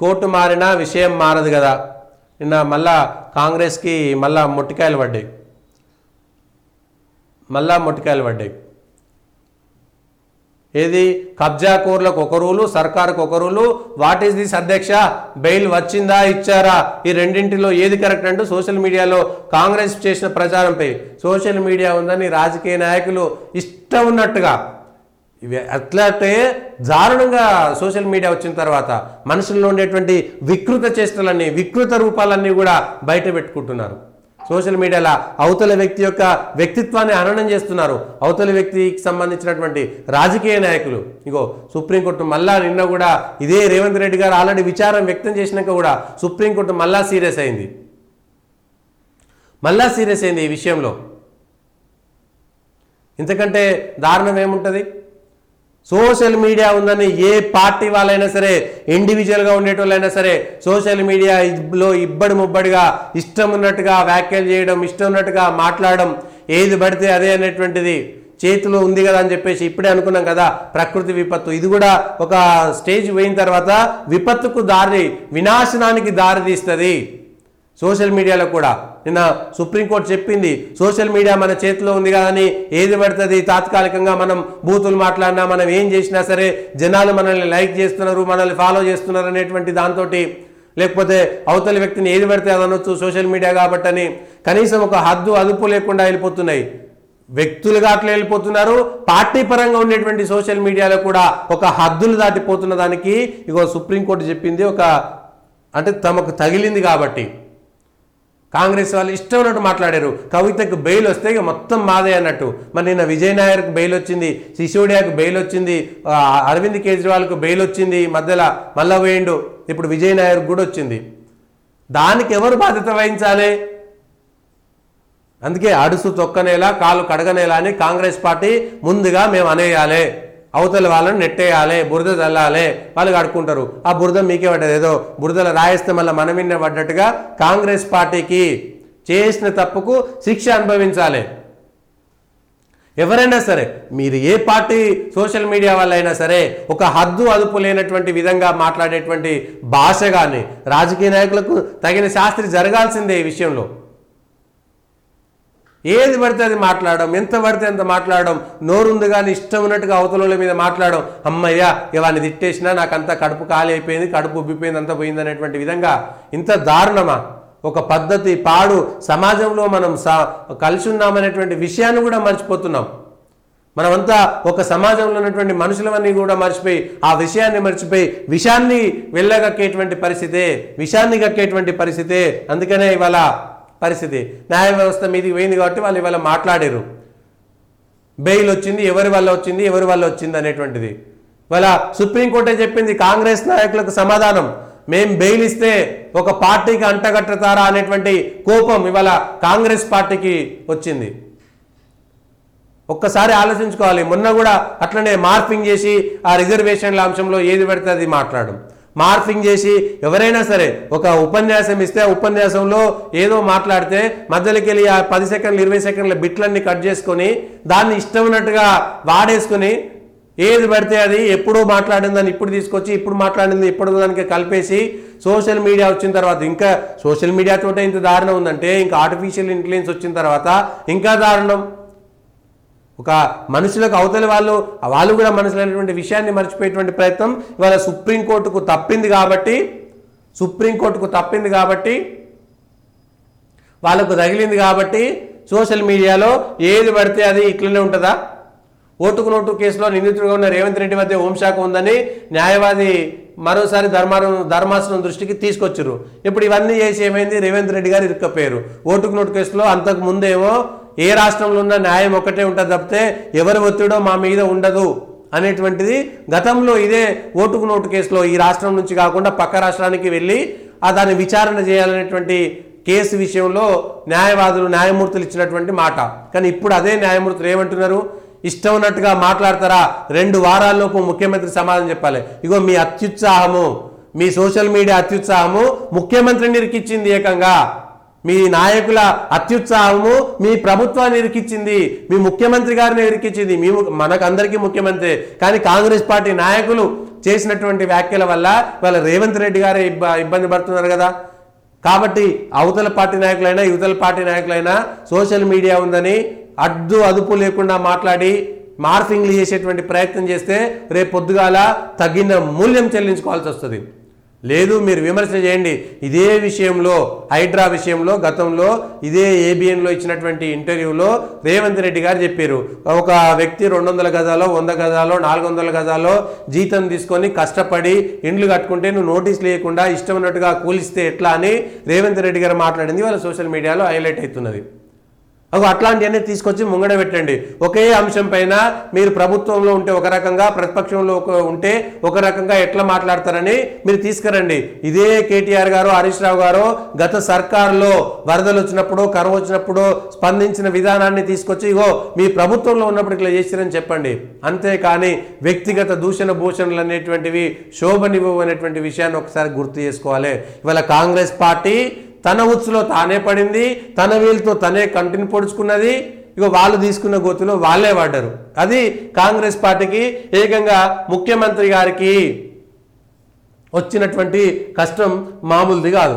Court మారినా విషయం మారదు కదా. నిన్న మళ్ళా కాంగ్రెస్కి మళ్ళా మొట్టికాయలు పడ్డాయి. ఏది కబ్జా కోర్లకు ఒక రూలు, సర్కారుకు ఒక రూలు. వాట్ ఈస్ దిస్ అధ్యక్ష? బెయిల్ వచ్చిందా ఇచ్చారా? ఈ రెండింటిలో ఏది కరెక్ట్ అంటూ సోషల్ మీడియాలో కాంగ్రెస్ చేసిన ప్రచారంపై సోషల్ మీడియా ఉందని రాజకీయ నాయకులు ఇష్టం ఉన్నట్టుగా ఇవి అట్లాంటే దారుణంగా సోషల్ మీడియా వచ్చిన తర్వాత మనుషుల్లో ఉండేటువంటి వికృత చేష్టలన్నీ, వికృత రూపాలన్నీ కూడా బయట పెట్టుకుంటున్నారు. సోషల్ మీడియాలో అవతల వ్యక్తి యొక్క వ్యక్తిత్వాన్ని హననం చేస్తున్నారు. అవతల వ్యక్తికి సంబంధించినటువంటి రాజకీయ నాయకులు. ఇగో సుప్రీంకోర్టు మళ్ళా నిన్న కూడా ఇదే రేవంత్ రెడ్డి గారు ఆల్రెడీ విచారం వ్యక్తం చేసినాక కూడా సుప్రీంకోర్టు మళ్ళా సీరియస్ అయింది ఈ విషయంలో. ఇంతకంటే దారుణం ఏముంటుంది? సోషల్ మీడియా ఉందని ఏ పార్టీ వాళ్ళైనా సరే, ఇండివిజువల్గా ఉండేటోళ్ళైనా సరే సోషల్ మీడియాలో ఇబ్బడి ముబ్బడిగా ఇష్టం ఉన్నట్టుగా వ్యాఖ్యలు చేయడం, ఇష్టం ఉన్నట్టుగా మాట్లాడడం, ఏది పడితే అదే అనేటువంటిది చేతిలో ఉంది కదా అని చెప్పేసి ఇప్పుడే అనుకున్నాం కదా ప్రకృతి విపత్తు. ఇది కూడా ఒక స్టేజ్ పోయిన తర్వాత విపత్తుకు వినాశనానికి దారి తీస్తుంది సోషల్ మీడియాలో కూడా. నిన్న సుప్రీంకోర్టు చెప్పింది సోషల్ మీడియా మన చేతిలో ఉంది కదని ఏది పడుతుంది తాత్కాలికంగా మనం బూతులు మాట్లాడినా, మనం ఏం చేసినా సరే జనాలు మనల్ని లైక్ చేస్తున్నారు, మనల్ని ఫాలో చేస్తున్నారు అనేటువంటి దాంతో, లేకపోతే అవతలి వ్యక్తిని ఏది పడితే అది అనొచ్చు సోషల్ మీడియా కాబట్టి అని కనీసం ఒక హద్దు అదుపు లేకుండా వెళ్ళిపోతున్నాయి. వ్యక్తులుగా అట్లా వెళ్ళిపోతున్నారు. పార్టీ పరంగా ఉండేటువంటి సోషల్ మీడియాలో కూడా ఒక హద్దులు దాటిపోతున్న దానికి ఇగో సుప్రీంకోర్టు చెప్పింది అంటే తమకు తగిలింది కాబట్టి కాంగ్రెస్ వాళ్ళు ఇష్టం ఉన్నట్టు మాట్లాడారు. కవితకు బెయిల్ వస్తే ఇక మొత్తం మాదే అన్నట్టు. మరి నిన్న విజయ్ నాయర్కు బెయిల్ వచ్చింది, సిసోడియాకు బెయిల్ వచ్చింది, అరవింద్ కేజ్రీవాల్కు బెయిల్ వచ్చింది, మధ్యలో మళ్ళా వేయండు, ఇప్పుడు విజయ్ నాయర్కు కూడా వచ్చింది. దానికి ఎవరు బాధ్యత వహించాలి? అందుకే అడుసు తొక్కనేలా కాలు కడగనేలా అని కాంగ్రెస్ పార్టీ ముందుగా మేము అనేయాలి, అవతల వాళ్ళని నెట్టేయాలి, బురద చల్లాలి, వాళ్ళు కడుక్కుంటారు. ఆ బురద మీకే పడ్డది, ఏదో బురదలో రాయిస్తే మళ్ళీ మనమిన్నే పడ్డట్టుగా కాంగ్రెస్ పార్టీకి చేసిన తప్పుకు శిక్ష అనుభవించాలి. ఎవరైనా సరే, మీరు ఏ పార్టీ సోషల్ మీడియా వాళ్ళైనా సరే ఒక హద్దు అదుపు లేనటువంటి విధంగా మాట్లాడేటువంటి భాష కానీ రాజకీయ నాయకులకు తగిన శాస్త్రి జరగాల్సిందే ఈ విషయంలో. ఏది పడితే అది మాట్లాడడం, ఎంత పడితే అంత మాట్లాడడం, నోరుంది కానీ ఇష్టం ఉన్నట్టుగా అవతల మీద మాట్లాడడం. అమ్మయ్యా ఇవాన్ని తిట్టేసినా నాకంతా కడుపు ఖాళీ అయిపోయింది, కడుపు ఉబ్బిపోయింది, అంతా పోయింది అనేటువంటి విధంగా ఇంత దారుణమా? ఒక పద్ధతి పాడు సమాజంలో మనం కలిసి ఉన్నామనేటువంటి విషయాన్ని కూడా మర్చిపోతున్నాం. మనమంతా ఒక సమాజంలో ఉన్నటువంటి మనుషులవన్నీ కూడా మర్చిపోయి ఆ విషయాన్ని మర్చిపోయి విషాన్ని వెళ్ళగక్కేటువంటి పరిస్థితే. అందుకనే ఇవాళ పరిస్థితి న్యాయ వ్యవస్థ మీదికి పోయింది కాబట్టి వాళ్ళు ఇవాళ మాట్లాడారు. బెయిల్ వచ్చింది, ఎవరి వల్ల వచ్చింది అనేటువంటిది. ఇవాళ సుప్రీంకోర్టే చెప్పింది కాంగ్రెస్ నాయకులకు సమాధానం. మేం బెయిల్ ఇస్తే ఒక పార్టీకి అంటగట్టతారా అనేటువంటి కోపం ఇవాళ కాంగ్రెస్ పార్టీకి వచ్చింది. ఒక్కసారి ఆలోచించుకోవాలి. మొన్న కూడా అట్లనే మార్పింగ్ చేసి ఆ రిజర్వేషన్ల అంశంలో ఏది పడితే అది మాట్లాడడం, మార్పింగ్ చేసి ఎవరైనా సరే ఒక ఉపన్యాసం ఇస్తే ఆ ఉపన్యాసంలో ఏదో మాట్లాడితే మధ్యలోకి వెళ్ళి ఆ 10 సెకండ్లు 20 సెకండ్ల బిట్లన్నీ కట్ చేసుకొని దాన్ని ఇష్టం ఉన్నట్టుగా వాడేసుకొని ఏది పడితే అది ఎప్పుడూ మాట్లాడిందని ఇప్పుడు తీసుకొచ్చి ఇప్పుడు మాట్లాడింది ఇప్పుడు దానికి కలిపేసి సోషల్ మీడియా వచ్చిన తర్వాత ఇంకా సోషల్ మీడియాతోటే ఇంత దారుణం ఉందంటే ఇంకా ఆర్టిఫిషియల్ ఇంటెలిజెన్స్ వచ్చిన తర్వాత ఇంకా దారుణం. ఒక మనుషులకు అవతలి వాళ్ళు కూడా మనుషులైనటువంటి విషయాన్ని మర్చిపోయేటువంటి ప్రయత్నం ఇవాళ సుప్రీంకోర్టుకు తప్పింది కాబట్టి వాళ్ళకు తగిలింది కాబట్టి సోషల్ మీడియాలో ఏది పడితే అది ఇట్లనే ఉంటుందా? ఓటుకు నోటు కేసులో నిందితుడిగా ఉన్న రేవంత్ రెడ్డి మధ్య హోంశాఖ ఉందని న్యాయవాది మరోసారి ధర్మాసనం దృష్టికి తీసుకొచ్చారు. ఇప్పుడు ఇవన్నీ చేసి ఏమైంది? రేవంత్ రెడ్డి గారు ఇరుక్కపోయారు. ఓటుకు నోటు కేసులో అంతకు ముందేమో ఏ రాష్ట్రంలో ఉన్న న్యాయం ఒకటే ఉంటుంది తప్పితే ఎవరి ఒత్తిడో మా మీద ఉండదు అనేటువంటిది గతంలో ఇదే ఓటుకు నోటు కేసులో ఈ రాష్ట్రం నుంచి కాకుండా పక్క రాష్ట్రానికి వెళ్ళి దాన్ని విచారణ చేయాలనేటువంటి కేసు విషయంలో న్యాయమూర్తులు ఇచ్చినటువంటి మాట. కానీ ఇప్పుడు అదే న్యాయమూర్తులు ఏమంటున్నారు? ఇష్టం ఉన్నట్టుగా మాట్లాడతారా? 2 వారాల్లోపు ముఖ్యమంత్రి సమాధానం చెప్పాలి. ఇగో మీ అత్యుత్సాహము, మీ సోషల్ మీడియా అత్యుత్సాహము ముఖ్యమంత్రిని ఇరికిచ్చింది. ఏకంగా మీ నాయకుల అత్యుత్సాహము మీ ప్రభుత్వాన్ని ఇరికిచ్చింది, మీ ముఖ్యమంత్రి గారిని ఇరికిచ్చింది. మనకందరికీ ముఖ్యమంత్రి, కానీ కాంగ్రెస్ పార్టీ నాయకులు చేసినటువంటి వ్యాఖ్యల వల్ల వాళ్ళ రేవంత్ రెడ్డి గారే ఇబ్బంది పడుతున్నారు కదా. కాబట్టి అవతల పార్టీ నాయకులైనా యువతల పార్టీ నాయకులైనా సోషల్ మీడియా ఉందని అదుపు లేకుండా మాట్లాడి మార్ఫింగ్లు చేసేటువంటి ప్రయత్నం చేస్తే రేపు పొద్దుగాల తగిన మూల్యం చెల్లించుకోవాల్సి వస్తుంది. లేదు మీరు విమర్శ చేయండి. ఇదే విషయంలో హైడ్రా విషయంలో గతంలో ఇదే ఏబిఎన్లో ఇచ్చినటువంటి ఇంటర్వ్యూలో రేవంత్ రెడ్డి గారు చెప్పారు, ఒక వ్యక్తి 200 గజాలో 100 గజాలో 400 గజాలో జీతం తీసుకొని కష్టపడి ఇండ్లు కట్టుకుంటే నువ్వు నోటీస్ లేకుండా ఇష్టం ఉన్నట్టుగా కూలిస్తే ఎట్లా అని రేవంత్ రెడ్డి గారు మాట్లాడింది వాళ్ళ సోషల్ మీడియాలో హైలైట్ అవుతున్నది. అట్లాంటివన్నీ తీసుకొచ్చి ముంగడ పెట్టండి. ఒకే అంశం పైన మీరు ప్రభుత్వంలో ఉంటే ఒక రకంగా, ప్రతిపక్షంలో ఉంటే ఒక రకంగా ఎట్లా మాట్లాడతారని మీరు తీసుకురండి. ఇదే కేటీఆర్ గారు హరీష్ రావు గారు గత సర్కారులో వరదలు వచ్చినప్పుడు కరువు వచ్చినప్పుడు స్పందించిన విధానాన్ని తీసుకొచ్చి ఇగో మీ ప్రభుత్వంలో ఉన్నప్పుడు ఇట్లా చేస్తారని చెప్పండి. అంతేకాని వ్యక్తిగత దూషణ భూషణలు అనేటువంటివి శోభనివ్వవు అనేటువంటి విషయాన్ని ఒకసారి గుర్తు చేసుకోవాలి. ఇవాళ కాంగ్రెస్ పార్టీ తన ఉచ్చులో తానే పడింది, తన వీళ్ళతో తనే కంటిని పొడుచుకున్నది. ఇక వాళ్ళు తీసుకున్న గోతులో వాళ్ళే పడ్డారు. అది కాంగ్రెస్ పార్టీకి ఏకంగా ముఖ్యమంత్రి గారికి వచ్చినటువంటి కష్టం మామూలుది కాదు.